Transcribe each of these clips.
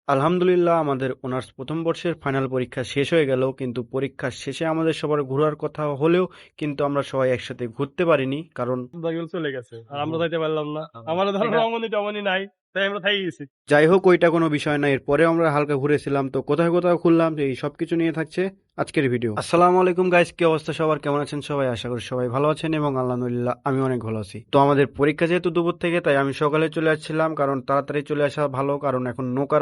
আলহামদুলিল্লাহ আমাদের অনার্স প্রথম বর্ষের ফাইনাল পরীক্ষা শেষ হয়ে গেল, কিন্তু পরীক্ষার শেষে আমাদের সবার ঘোরার কথা হলেও কিন্তু আমরা সবাই একসাথে ঘুরতে পারিনি, কারণ বাকিগুলো চলে গেছে আর আমরা যাইতে পারলাম না। আমার ধরো রমণী টমনি নাই, তাই আমরা থাই গেছি। যাই হোক ওইটা কোনো বিষয় না। এরপরে আমরা হালকা ঘুরেছিলাম, তো কোথায় কোথায় ঘুরলাম এই সবকিছু নিয়ে থাকছে আজকের ভিডিও। আসসালামু আলাইকুম গাইস, কি অবস্থা সবার, কেমন আছেন সবাই? আশা করি সবাই ভালো আছেন এবং আলহামদুলিল্লাহ আমি অনেক ভালো আছি। তো আমাদের পরীক্ষা যেহেতু দুপুর থেকে, তাই আমি সকালে চলে আসছিলাম, কারণ তাড়াতাড়ি চলে আসা ভালো, কারণ এখন নৌকা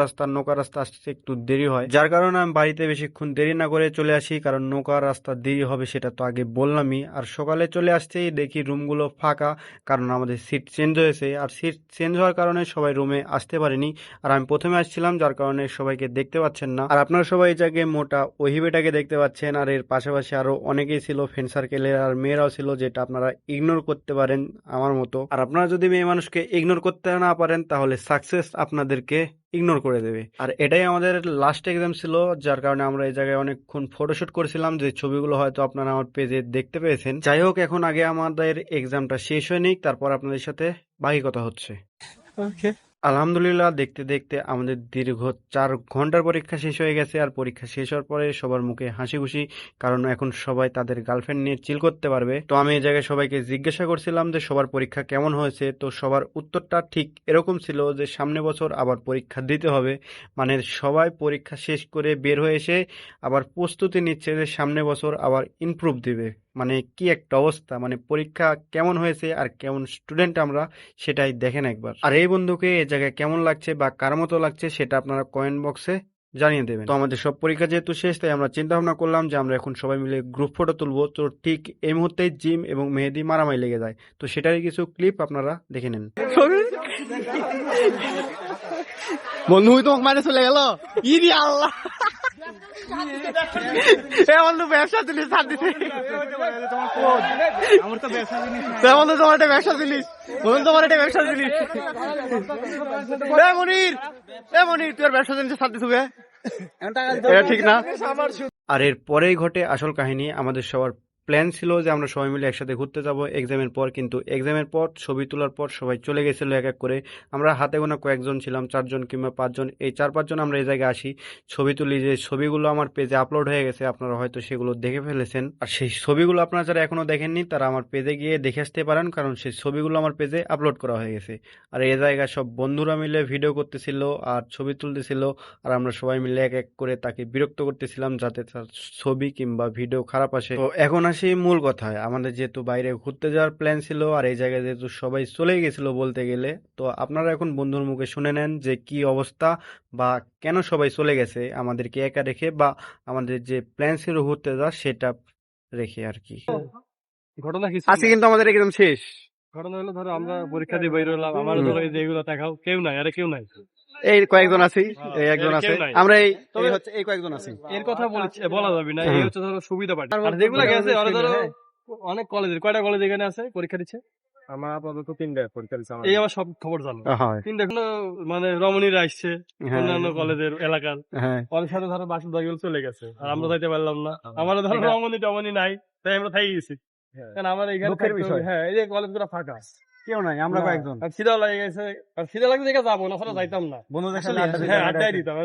রাস্তা আসতে একটু দেরি হয়, যার কারণে আমি বাড়িতে বেশিক্ষণ দেরি না করে চলে আসি, কারণ নৌকা রাস্তা দেরি হবে সেটা তো আগে বললামই। আর সকালে চলে আসতেই দেখি রুমগুলো ফাঁকা, কারণ আমাদের সিট চেঞ্জ হয়েছে, আর সিট চেঞ্জ হওয়ার কারণে সবাই রুমে আসতে পারেনি। আর আমি প্রথমে আসছিলাম, যার কারণে সবাইকে দেখতে পাচ্ছেন না। আর আপনারা সবাই এই জায়গায় মোটা ওহিবেটাকে দেখতে পাচ্ছেন, আর এর পাশাপাশি আরো অনেকেই ছিল ফ্রেন্ড সার্কেলের, আর মেয়েরাও ছিল, যেটা আপনারা ইগনোর করতে পারেন আমার মতো। আর আপনারা যদি মেয়ে মানুষকে ইগনোর করতে না পারেন, তাহলে সাকসেস আপনাদেরকে ইগনোর করে দেবে। আর এটাই আমাদের লাস্ট এক্সাম ছিল, যার কারণে আমরা এই জায়গায় অনেকক্ষণ ফটোশুট করেছিলাম, যে ছবিগুলো হয়তো আপনারা আমার পেজে দেখতে পেয়েছেন। যাই হোক, এখন আগে আমাদের এক্সামটা শেষ হয়ে নিক, তারপর আপনাদের সাথে বাকি কথা হচ্ছে। আলহামদুলিল্লাহ, দেখতে দেখতে আমাদের দীর্ঘ 4 ঘন্টার পরীক্ষা শেষ হয়ে গেছে। আর পরীক্ষা শেষ হওয়ার পরে সবার মুখে হাসি খুশি, কারণ এখন সবাই তাদের গার্লফ্রেন্ড নিয়ে চিল করতে পারবে। তো আমি এই জায়গায় সবাইকে জিজ্ঞাসা করছিলাম যে সবার পরীক্ষা কেমন হয়েছে, তো সবার উত্তরটা ঠিক এরকম ছিল যে সামনে বছর আবার পরীক্ষা দিতে হবে। মানে সবাই পরীক্ষা শেষ করে বের হয়ে এসে আবার প্রস্তুতি নিচ্ছে যে সামনে বছর আবার ইমপ্রুভ দিবে। মানে কি একটা অবস্থা, মানে পরীক্ষা কেমন হয়েছে আর কেমন স্টুডেন্ট আমরা, সেটাই দেখেন একবার। আর এই বন্ধুকে এই জায়গায় কেমন লাগছে বা কার মতো লাগছে সেটা আপনারা কমেন্ট বক্সে জানিয়ে দেবেন। তো আমাদের সব পরীক্ষা যেহেতু শেষ, তাই আমরা চিন্তা ভাবনা করলাম যে আমরা এখন সবাই মিলে গ্রুপ ফটো তুলবো। তো ঠিক এই মুহূর্তে জিম এবং মেহেদি মারামারি লেগে যায়, তো সেটারই কিছু ক্লিপ আপনারা দেখে নেন। বন্ধু তোমাকে মানে চলে গেল, ইরি আল্লাহ বন্ধু ব্যবসা জিনিস ছাড় দিছে, বন্ধু তোমার একটা ব্যবসা জিনিস, বন্ধু তোমার একটা ব্যবসা জিনিস, মনির মনির তোর ব্যবসা জিনিস ছাড় দিতে হবে, এটা ঠিক না। আর এর পরেই ঘটে আসল কাহিনী। আমাদের সবার প্ল্যান ছিল যে আমরা সবাই মিলে একসাথে ঘুরতে যাব এক্সামের পর, কিন্তু এক্সামের পর ছবি তোলার পর সবাই চলে গেছিল এক এক করে। আমরা হাতে গোনা কয়েকজন ছিলাম, 4জন কিংবা 5জন, এই 4-5জন আমরা এই জায়গায় আসি, ছবি তুলি। যে ছবিগুলো আমার পেজে আপলোড হয়ে গেছে, আপনারা হয়তো সেগুলো দেখে ফেলেছেন। আর সেই ছবিগুলো আপনারা যারা এখনো দেখেননি, তারা আমার পেজে গিয়ে দেখে আসতে পারেন, কারণ সেই ছবিগুলো আমার পেজে আপলোড করা হয়ে গেছে। আর এই জায়গায় সব বন্ধুরা মিলে ভিডিও করতেছিল আর ছবি তুলতেছিল, আর আমরা সবাই মিলে এক এক করে তাকে বিরক্ত করতেছিলাম যাতে তার ছবি কিংবা ভিডিও খারাপ আসে। তো এখন আসি মূল কথায়। আমাদের যেহেতু বাইরে ঘুরতে যাওয়ার প্ল্যান ছিল, আর এই জায়গায় যেহেতু সবাই চলে গেছিল বলতে গেলে, তো আপনারা এখন বন্ধুর মুখে শুনে নেন যে কি অবস্থা বা কেন সবাই চলে গেছে আমাদেরকে একা রেখে, বা আমাদের যে প্ল্যান ছিল ঘুরতে যাওয়া সেটা রেখে আর কি। ঘটনা কিছু আজকে কিন্তু আমাদের একদম শেষ। ঘটনা হলো, ধরো আমরা পরীক্ষা দিয়ে বের হলাম, আমার ধরো এই যে এগুলো দেখাও, কেউ নাই, আরে কেউ নাই, এই কয়েকজন আছি, এই একজন আছে, আমরা এই হচ্ছে এই কয়েকজন আছি। এর কথা বলা যাবে না, এই হচ্ছে ধরো সুবিধা পাঠ। আর যেগুলো গেছে ওরা ধরো অনেক কলেজের, কয়টা কলেজ এখানে আছে পরীক্ষা দিচ্ছে? আমার আপাতত 3টা পরীক্ষা দিচ্ছে। এই আমার সব খবর জানো, 3টা এখনো মানে রমণীরা আসছে অন্যান্য কলেজের এলাকার, ওদের সাথে ধরো বাকি বাকিগুলো চলে গেছে আর আমরা যাইতে পারলাম না। আমার ধরো রমণী টমনি নাই, তাই আমরা থাই গেছি। কারণ আমার এখানে হ্যাঁ, এই যে কলেজগুলো ফাঁকা, কেউ নাই, আমরা কয়েকজন। আর খিদা লাগে গেছে, আর খিদা লাগছে দেখে যাবো না, ওখানে যাইতাম না, হ্যাঁ আড্ডাই দিতাম।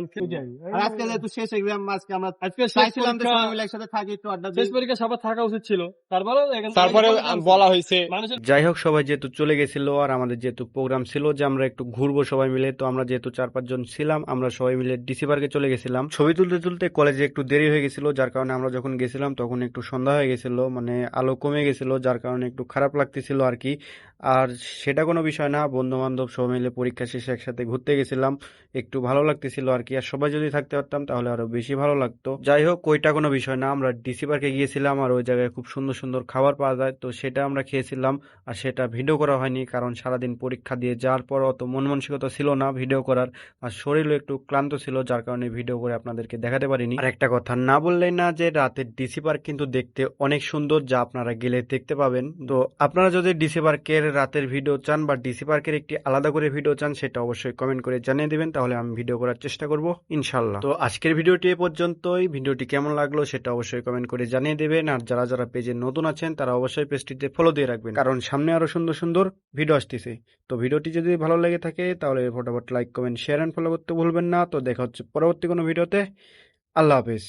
আজকে যেহেতু শেষ এক্সাম, আজকে আমরা আজকে চাইছিলাম যে সবাই মিলে একসাথে থাকি, একটু আড্ডা দিই। শেষ পরীক্ষা সবার থাকা উচিত ছিল, তারপরে বলা হয়েছে। যাই হোক, সবাই যেহেতু চলে গেছিল আর আমাদের যেহেতু প্রোগ্রাম ছিল যে আমরা একটু ঘুরবো সবাই মিলে, তো আমরা যেহেতু 4-5 জন ছিলাম, আমরা সবাই মিলে ডিসি পার্কে চলে গেছিলাম। ছবি তুলতে তুলতে কলেজে একটু দেরি হয়ে গেছিল, যার কারণে আমরা যখন গেছিলাম তখন একটু সন্ধ্যা হয়ে গেছিল, মানে আলো কমে গেছিল, যার কারণে একটু খারাপ লাগতেছিল আর কি। আর সেটা কোনো বিষয় না, বন্ধু বান্ধব সবাই মিলে পরীক্ষা শেষে একসাথে ঘুরতে গেছিলাম, একটু ভালো লাগতেছিল আর কি। আর সবাই যদি থাকতে পারতাম তাহলে আরো বেশি ভালো লাগতো। যাই হোক, ওইটা কোনো বিষয় না, আমরা ডিসি পার্কে গিয়েছিলাম, আর ওই জায়গায় খুব সুন্দর সুন্দর খাবার পাওয়া যায়, তো সেটা আমরা খেয়েছিলাম। আর সেটা ভিডিও করা হয়নি, কারণ সারাদিন পরীক্ষা দিয়ে যাওয়ার পর অত মন মানসিকতা ছিল না ভিডিও করার, আর শরীরও একটু ক্লান্ত ছিল, যার কারণে ভিডিও করে আপনাদেরকে দেখাতে পারিনি। আর একটা কথা না বললেই না, যে রাতের ডিসি পার্ক কিন্তু দেখতে অনেক সুন্দর, যা আপনারা গেলে দেখতে পাবেন। তো আপনারা যদি ডিসি পার্কের রাতের রাতের ভিডিও চান বা ডিসি পার্কের একটি আলাদা করে ভিডিও চান সেটা অবশ্যই কমেন্ট করে জানিয়ে দিবেন, তাহলে আমি ভিডিও করার চেষ্টা করব ইনশাল্লাহ। তো আজকের ভিডিওটি এ পর্যন্তই। ভিডিওটি কেমন লাগলো সেটা অবশ্যই কমেন্ট করে জানিয়ে দেবেন, আর যারা যারা পেজে নতুন আছেন তারা অবশ্যই পেজটিতে ফলো দিয়ে রাখবেন, কারণ সামনে আরো সুন্দর সুন্দর ভিডিও আসতেছে। তো ভিডিওটি যদি ভালো লেগে থাকে তাহলে ফটাফট like comment share and follow করতে ভুলবেন না। তো দেখা হচ্ছে পরবর্তী কোনো ভিডিওতে। আল্লাহ হাফেজ।